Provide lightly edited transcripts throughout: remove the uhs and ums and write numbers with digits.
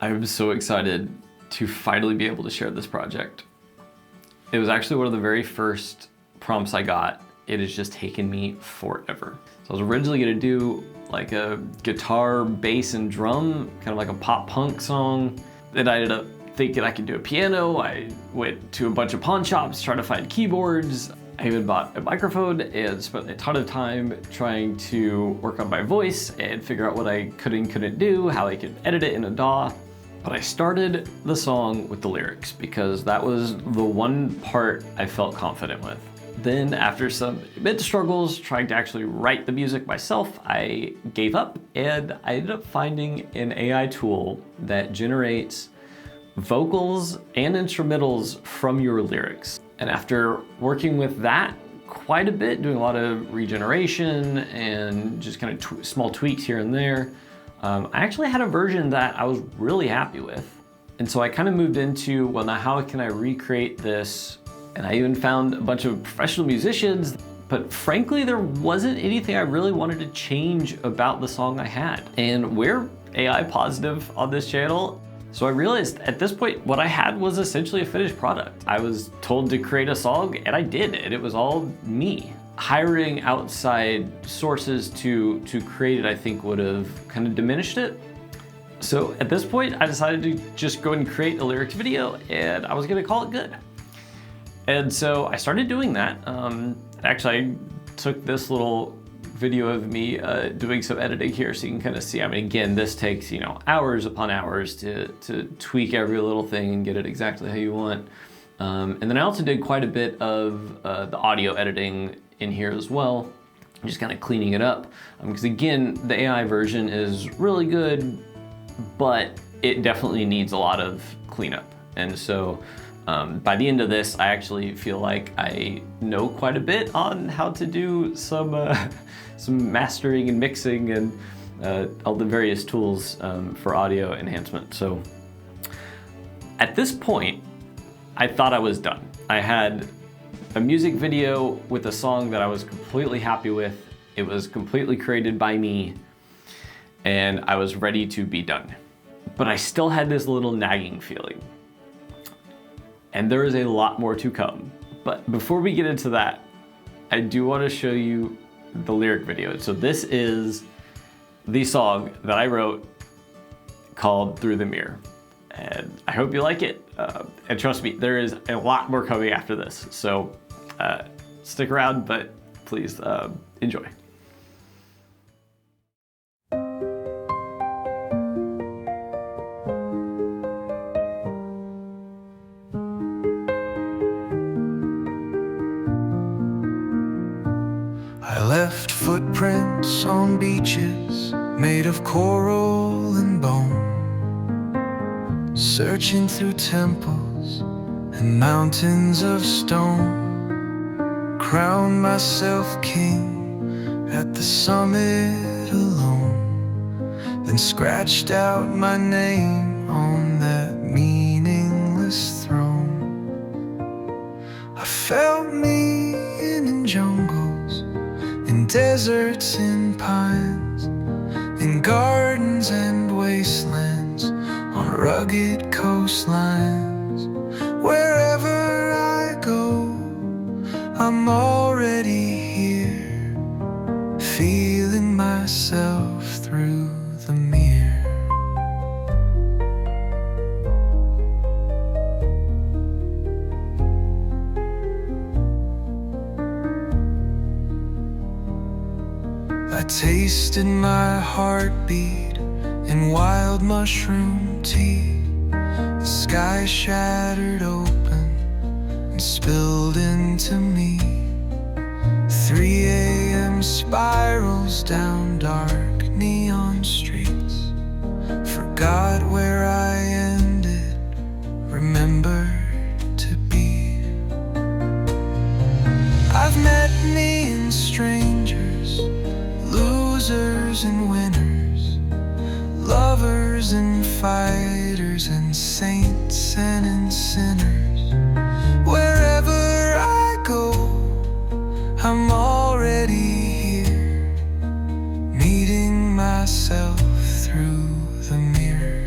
I'm so excited to finally be able to share this project. It was actually one of the very first prompts I got. It has just taken me forever. So I was originally gonna do like a guitar, bass, and drum, kind of like a pop punk song. Then I ended up thinking I could do a piano. I went to a bunch of pawn shops trying to find keyboards. I even bought a microphone and spent a ton of time trying to work on my voice and figure out what I could and couldn't do, how I could edit it in a DAW. But I started the song with the lyrics because that was the one part I felt confident with. Then after some immense struggles trying to actually write the music myself, I gave up and I ended up finding an AI tool that generates vocals and instrumentals from your lyrics. And after working with that quite a bit, doing a lot of regeneration and just kind of small tweaks here and there, I actually had a version that I was really happy with. And so I kind of moved into, well, now how can I recreate this? And I even found a bunch of professional musicians, but frankly, there wasn't anything I really wanted to change about the song I had. And we're AI positive on this channel. So I realized at this point, what I had was essentially a finished product. I was told to create a song and I did, and it was all me. Hiring outside sources to create it, I think would have kind of diminished it. So at this point, I decided to just go and create a lyrics video and I was gonna call it good. And so I started doing that. Actually, I took this little video of me doing some editing here so you can kind of see. I mean, again, this takes, hours upon hours to tweak every little thing and get it exactly how you want. And then I also did quite a bit of the audio editing in here as well, just kind of cleaning it up. Because again, the AI version is really good, but it definitely needs a lot of cleanup. And so by the end of this, I actually feel like I know quite a bit on how to do some mastering and mixing and all the various tools for audio enhancement. So at this point, I thought I was done. I had a music video with a song that I was completely happy with. It was completely created by me, and I was ready to be done. But I still had this little nagging feeling. And there is a lot more to come. But before we get into that, I do want to show you the lyric video. So this is the song that I wrote called Through the Mirror. And I hope you like it. And trust me, there is a lot more coming after this. So stick around, but please enjoy. I left footprints on beaches made of coral and bone, searching through temples and mountains of stone, crowned myself king at the summit alone, then scratched out my name on that meaningless throne. I felt me in jungles, in deserts and pines, in gardens and wastelands, on rugged coastlines. Wherever I go, I'm already here, feeling myself through the mirror. I tasted my heartbeat in wild mushroom tea. The sky shattered open and spilled into me. 3 a.m. spirals down dark neon streets. Forgot where I ended, remember to be. I've met mean strangers, losers and winners, lovers and fighters, and saints and sinners. Wherever I go, I'm already here, meeting myself through the mirror.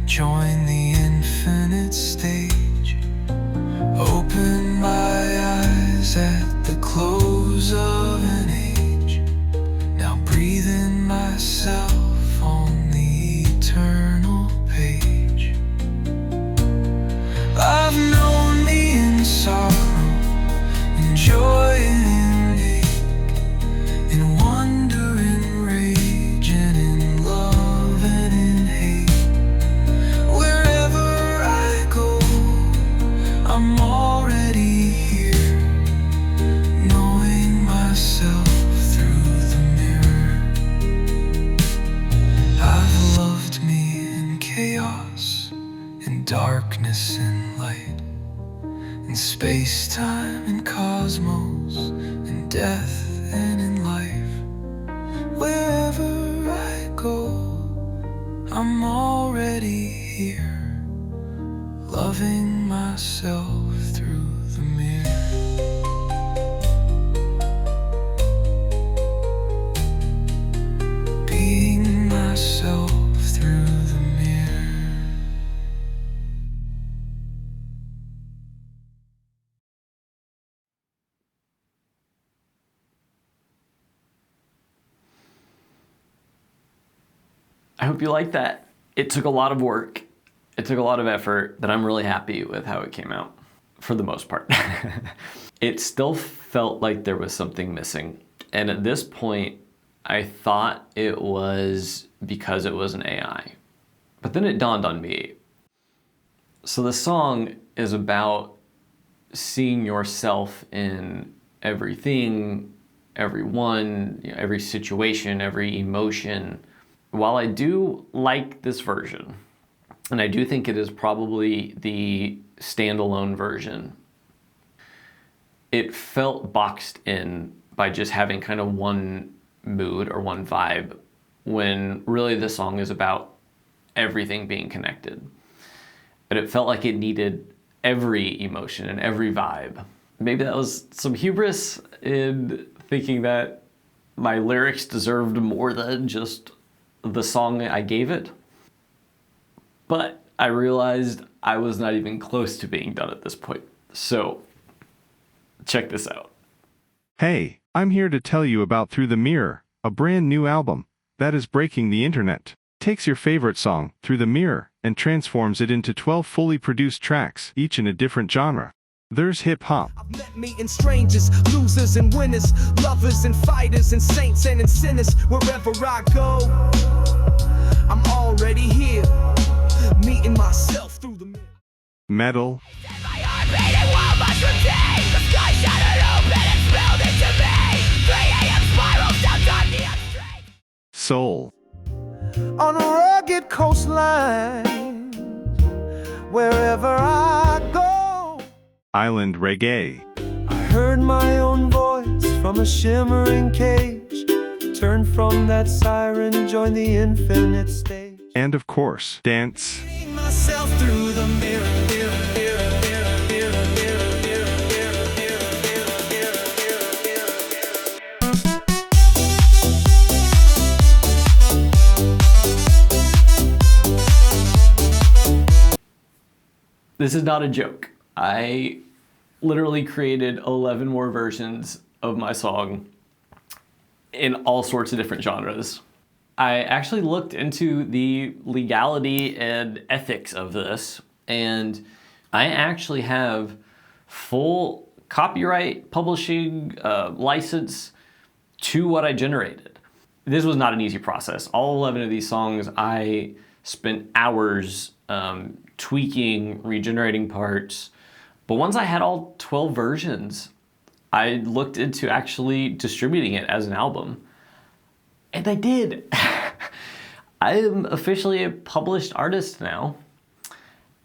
join the infinite stage. Open my eyes at the close of an age. Now breathe in myself on the eternal page. I've known me in sorrow, in joy and in ache, in wonder and rage, and in love and in hate. Wherever I go, I'm already here, knowing myself through the mirror. I've loved me in chaos, in darkness and light, in space-time and cosmos, in death and in life. Wherever I go, I'm already here, loving myself through the mirror. Being myself through the mirror. I hope you like that. It took a lot of work. It took a lot of effort, but I'm really happy with how it came out, for the most part. It still felt like there was something missing. And at this point, I thought it was because it was an AI. But then it dawned on me. So the song is about seeing yourself in everything, everyone, every situation, every emotion. While I do like this version, and I do think it is probably the standalone version, it felt boxed in by just having kind of one mood or one vibe, when really the song is about everything being connected. But it felt like it needed every emotion and every vibe. Maybe that was some hubris in thinking that my lyrics deserved more than just the song I gave it. But I realized I was not even close to being done at this point. So, check this out. Hey, I'm here to tell you about Through the Mirror, a brand new album that is breaking the internet. Takes your favorite song, Through the Mirror, and transforms it into 12 fully produced tracks, each in a different genre. There's hip-hop, I've met meeting strangers, losers and winners, lovers and fighters and saints and sinners. Wherever I go, I'm already here, meeting myself through the mirror. metal, My heart beating while mushrooms day. The sky shattered open and spilled into me. 3 a.m. spirals down time the straight. soul, On a rugged coastline, wherever I go, island reggae, I heard my own voice from a shimmering cage. Turn from that siren, join the infinite stage. and of course, dance. Seeing myself through the mirror, mirror, mirror, mirror, mirror, mirror, mirror, mirror, mirror, mirror, mirror, mirror. This is not a joke. I literally created 11 more versions of my song in all sorts of different genres. I actually looked into the legality and ethics of this, and I actually have full copyright publishing license to what I generated. This was not an easy process. All 11 of these songs, I spent hours tweaking, regenerating parts. But once I had all 12 versions, I looked into actually distributing it as an album. And I did. I am officially a published artist now.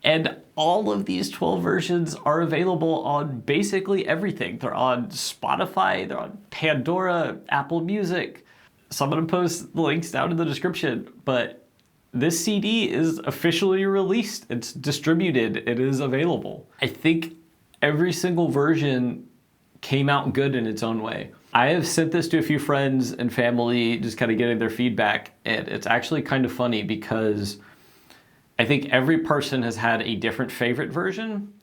And all of these 12 versions are available on basically everything. They're on Spotify, they're on Pandora, Apple Music. So I'm gonna post the links down in the description, but this CD is officially released. It's distributed, it is available. I think every single version came out good in its own way. I have sent this to a few friends and family, just kind of getting their feedback, and it's actually kind of funny because I think every person has had a different favorite version.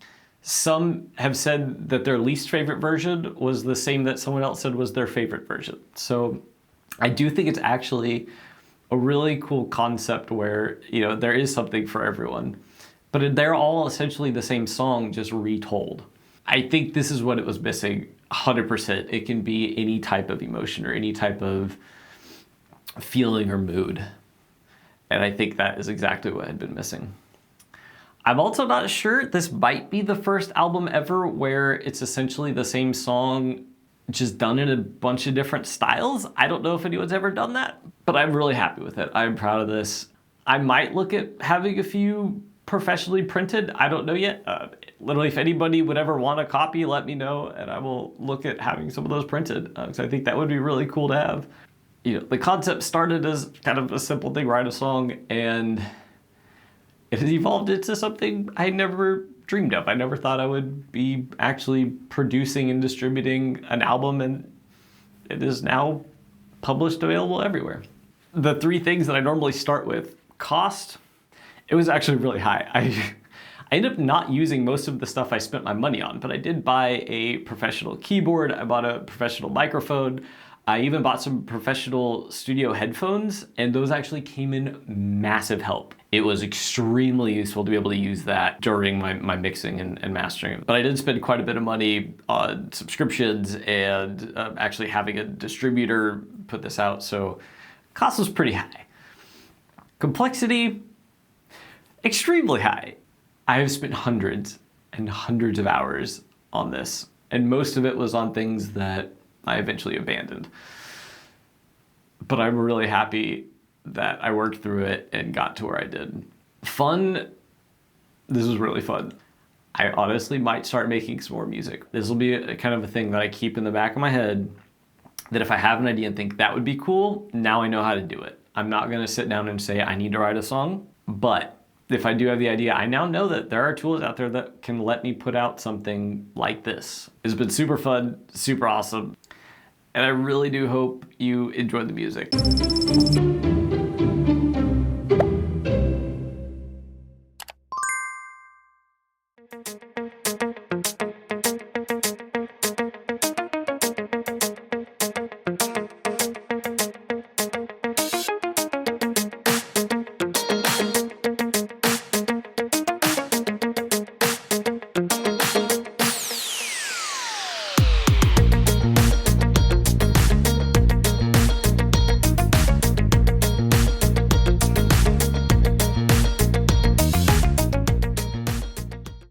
Some have said that their least favorite version was the same that someone else said was their favorite version. So I do think it's actually a really cool concept where, you know, there is something for everyone, but they're all essentially the same song, just retold. I think this is what it was missing, 100%. It can be any type of emotion or any type of feeling or mood. And I think that is exactly what had been missing. I'm also not sure, this might be the first album ever where it's essentially the same song just done in a bunch of different styles. I don't know if anyone's ever done that, but I'm really happy with it. I'm proud of this. I might look at having a few professionally printed. I don't know yet. Literally, if anybody would ever want a copy, let me know, and I will look at having some of those printed, because I think that would be really cool to have. You know, the concept started as kind of a simple thing, write a song, and it has evolved into something I never dreamed of. I never thought I would be actually producing and distributing an album, and it is now published, available everywhere. The three things that I normally start with: cost. It was actually really high. I ended up not using most of the stuff I spent my money on, but I did buy a professional keyboard, I bought a professional microphone, I even bought some professional studio headphones, and those actually came in massive help. It was extremely useful to be able to use that during my mixing and mastering. But I did spend quite a bit of money on subscriptions and actually having a distributor put this out, so cost was pretty high. Complexity, extremely high. I have spent hundreds and hundreds of hours on this, and most of it was on things that I eventually abandoned. But I'm really happy that I worked through it and got to where I did. Fun, this was really fun. I honestly might start making some more music. This will be a kind of a thing that I keep in the back of my head, that if I have an idea and think that would be cool, now I know how to do it. I'm not gonna sit down and say I need to write a song, but if I do have the idea, I now know that there are tools out there that can let me put out something like this. It's been super fun, super awesome, and I really do hope you enjoyed the music.